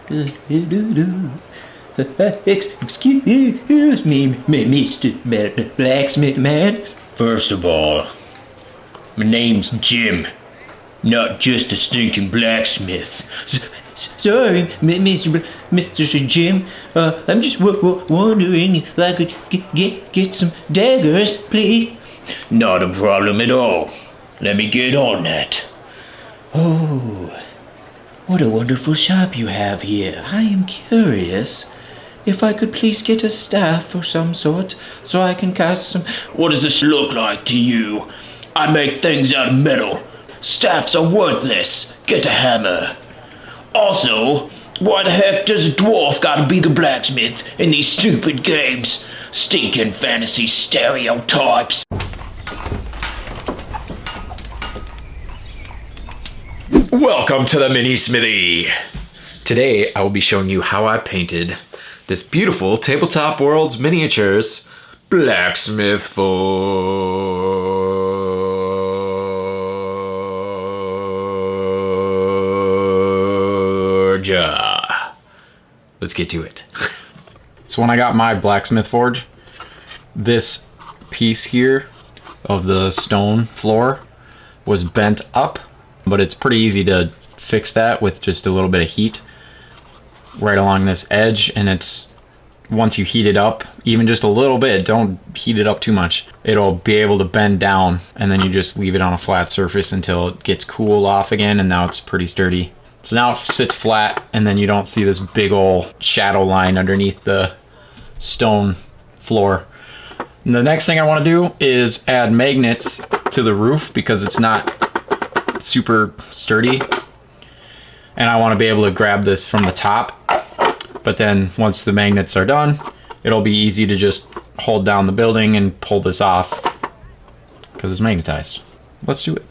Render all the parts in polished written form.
Excuse me, Mr. Blacksmith Man. First of all, my name's Jim, not just a stinking blacksmith. Sorry, Mr. Jim. I'm just wondering if I could get some daggers, please. Not a problem at all. Let me get on that. Oh, what a wonderful shop you have here. I am curious if I could please get a staff of some sort so I can cast some... What does this look like to you? I make things out of metal. Staffs are worthless. Get a hammer. Also, why the heck does a dwarf gotta be the blacksmith in these stupid games? Stinking fantasy stereotypes. Welcome to the mini smithy. Today I will be showing you how I painted this beautiful Tabletop World's miniatures Blacksmith Forge. Let's get to it. So when I got my Blacksmith Forge, this piece here of the stone floor was bent up, but it's pretty easy to fix that with just a little bit of heat right along this edge. And it's, once you heat it up even just a little bit, don't heat it up too much, it'll be able to bend down, and then you just leave it on a flat surface until it gets cooled off again, and now it's pretty sturdy. So now it sits flat, and then you don't see this big old shadow line underneath the stone floor. And the next thing I want to do is add magnets to the roof because it's not super sturdy, and I want to be able to grab this from the top. But then once the magnets are done, it'll be easy to just hold down the building and pull this off because it's magnetized. Let's do it.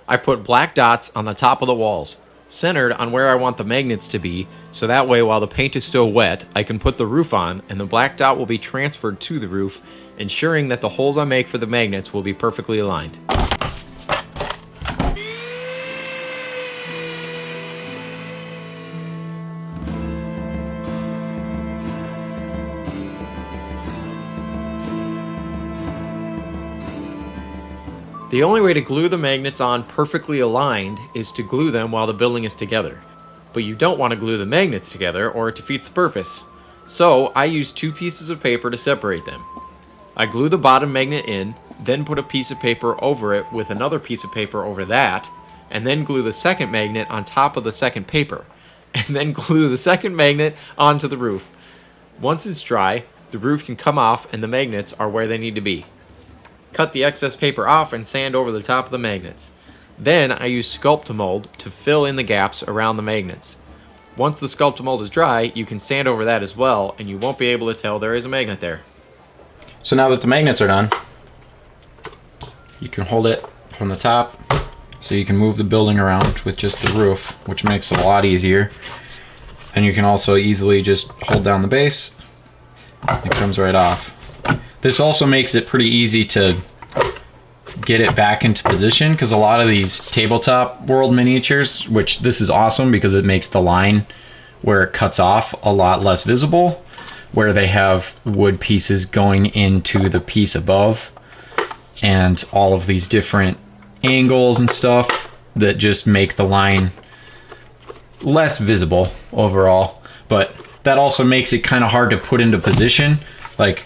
I put black dots on the top of the walls, centered on where I want the magnets to be, so that way while the paint is still wet, I can put the roof on and the black dot will be transferred to the roof, ensuring that the holes I make for the magnets will be perfectly aligned. The only way to glue the magnets on perfectly aligned is to glue them while the building is together. But you don't want to glue the magnets together or it defeats the purpose. So I use two pieces of paper to separate them. I glue the bottom magnet in, then put a piece of paper over it with another piece of paper over that, and then glue the second magnet on top of the second paper, and then glue the second magnet onto the roof. Once it's dry, the roof can come off and the magnets are where they need to be. Cut the excess paper off and sand over the top of the magnets. Then I use Sculpt-A-Mold to fill in the gaps around the magnets. Once the Sculpt-A-Mold is dry, you can sand over that as well, and you won't be able to tell there is a magnet there. So now that the magnets are done, you can hold it from the top so you can move the building around with just the roof, which makes it a lot easier. And you can also easily just hold down the base. It comes right off. This also makes it pretty easy to get it back into position, because a lot of these Tabletop World miniatures, which this is awesome because it makes the line where it cuts off a lot less visible, where they have wood pieces going into the piece above and all of these different angles and stuff that just make the line less visible overall. But that also makes it kind of hard to put into position. Like,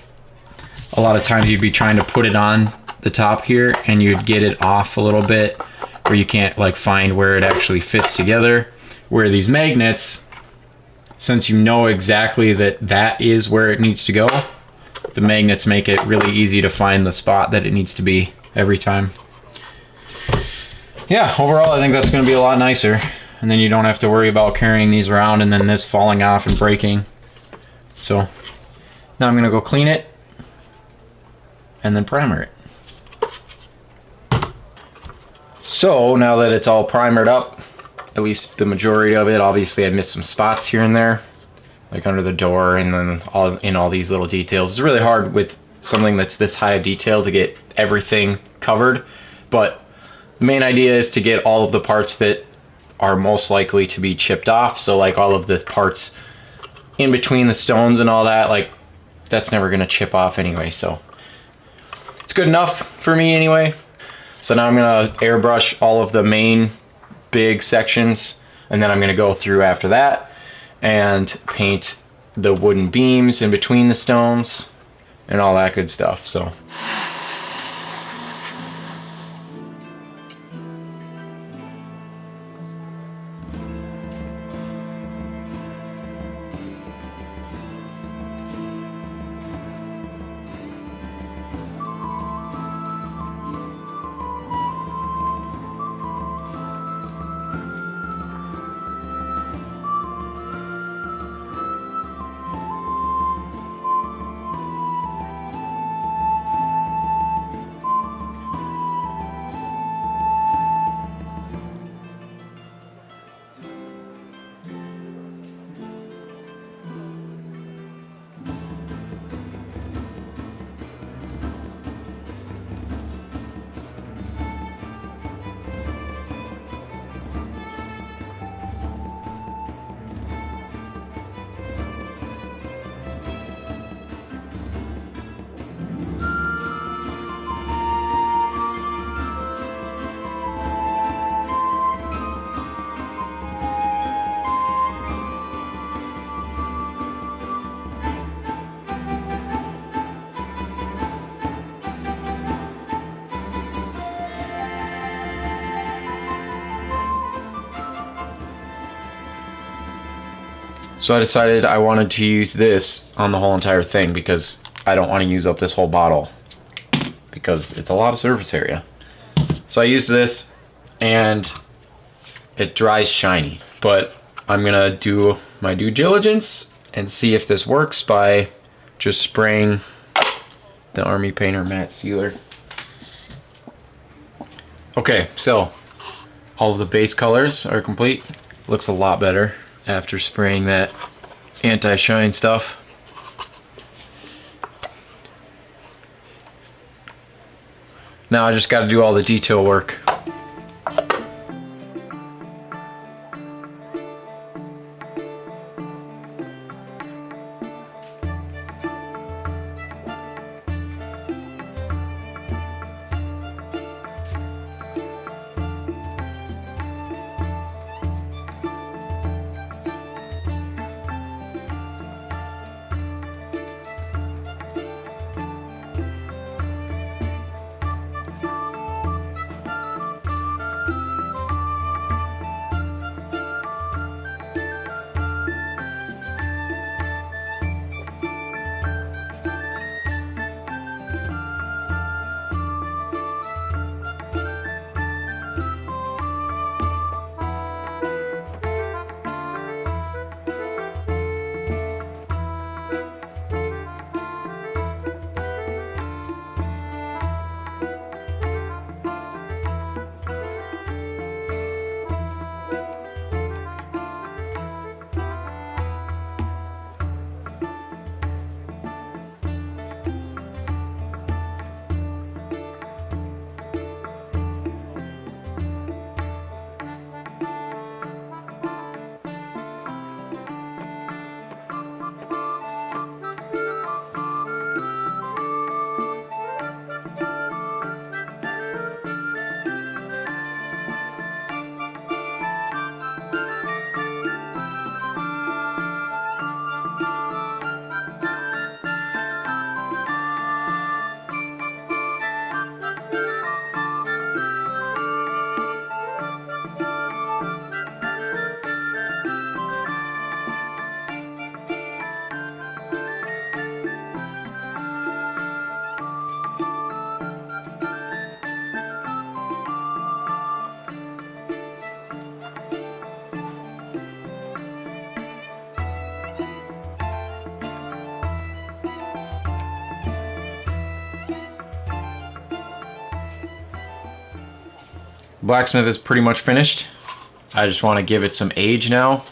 a lot of times you'd be trying to put it on the top here and you'd get it off a little bit, where you can't like find where it actually fits together. Where these magnets, since you know exactly that that is where it needs to go, the magnets make it really easy to find the spot that it needs to be every time. Yeah, overall I think that's going to be a lot nicer, and then you don't have to worry about carrying these around and then this falling off and breaking. So now I'm going to go clean it and then primer it. So now that it's all primered up, at least the majority of it, obviously I missed some spots here and there, like under the door and then all these little details. It's really hard with something that's this high of detail to get everything covered, but the main idea is to get all of the parts that are most likely to be chipped off. So like all of the parts in between the stones and all that, like that's never gonna chip off anyway. So it's good enough for me anyway. So now I'm gonna airbrush all of the main big sections, and then I'm gonna go through after that and paint the wooden beams in between the stones and all that good stuff. So I decided I wanted to use this on the whole entire thing because I don't want to use up this whole bottle because it's a lot of surface area. So I used this and it dries shiny, but I'm gonna do my due diligence and see if this works by just spraying the Army Painter matte sealer. Okay, so all of the base colors are complete. Looks a lot better after spraying that anti-shine stuff. Now I just got to do all the detail work. Blacksmith is pretty much finished. I just want to give it some age now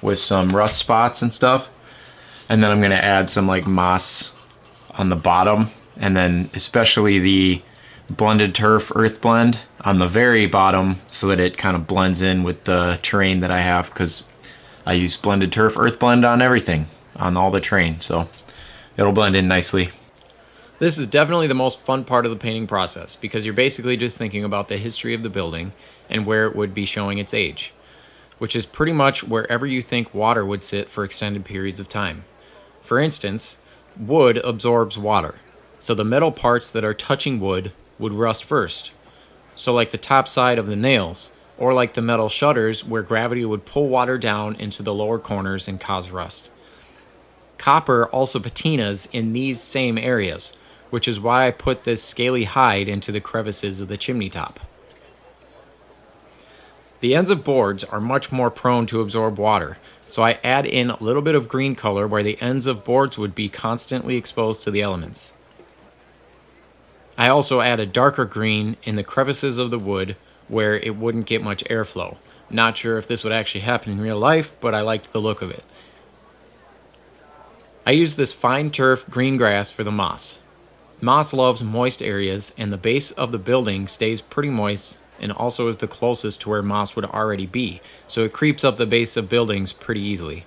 with some rust spots and stuff. And then I'm going to add some like moss on the bottom, and then especially the blended turf earth blend on the very bottom so that it kind of blends in with the terrain that I have, because I use blended turf earth blend on everything, on all the terrain, so it'll blend in nicely. This is definitely the most fun part of the painting process because you're basically just thinking about the history of the building and where it would be showing its age, which is pretty much wherever you think water would sit for extended periods of time. For instance, wood absorbs water, so the metal parts that are touching wood would rust first. So like the top side of the nails, or like the metal shutters where gravity would pull water down into the lower corners and cause rust. Copper also patinas in these same areas, which is why I put this scaly hide into the crevices of the chimney top. The ends of boards are much more prone to absorb water, so I add in a little bit of green color where the ends of boards would be constantly exposed to the elements. I also add a darker green in the crevices of the wood where it wouldn't get much airflow. Not sure if this would actually happen in real life, but I liked the look of it. I use this fine turf green grass for the moss. Moss loves moist areas, and the base of the building stays pretty moist and also is the closest to where moss would already be, so it creeps up the base of buildings pretty easily.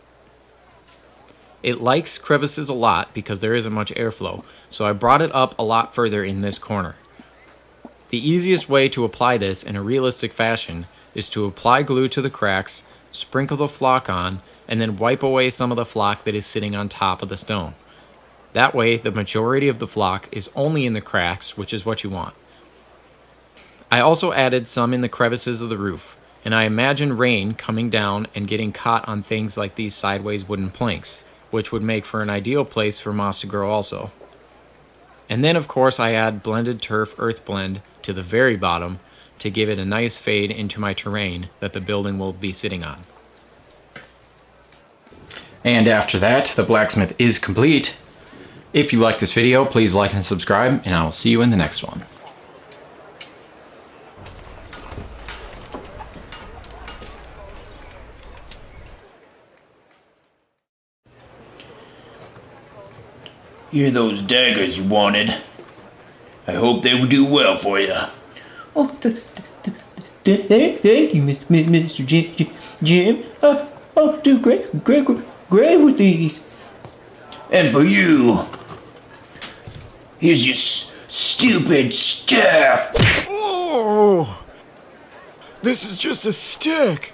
It likes crevices a lot because there isn't much airflow, so I brought it up a lot further in this corner. The easiest way to apply this in a realistic fashion is to apply glue to the cracks, sprinkle the flock on, and then wipe away some of the flock that is sitting on top of the stone. That way, the majority of the flock is only in the cracks, which is what you want. I also added some in the crevices of the roof, and I imagine rain coming down and getting caught on things like these sideways wooden planks, which would make for an ideal place for moss to grow also. And then of course I add blended turf earth blend to the very bottom to give it a nice fade into my terrain that the building will be sitting on. And after that, the blacksmith is complete. If you like this video, please like and subscribe, and I will see you in the next one. Here are those daggers you wanted. I hope they will do well for you. Oh, thank you, Mr. Jim. I'll do great with these. And for you, here's your stupid staff. Oh! This is just a stick!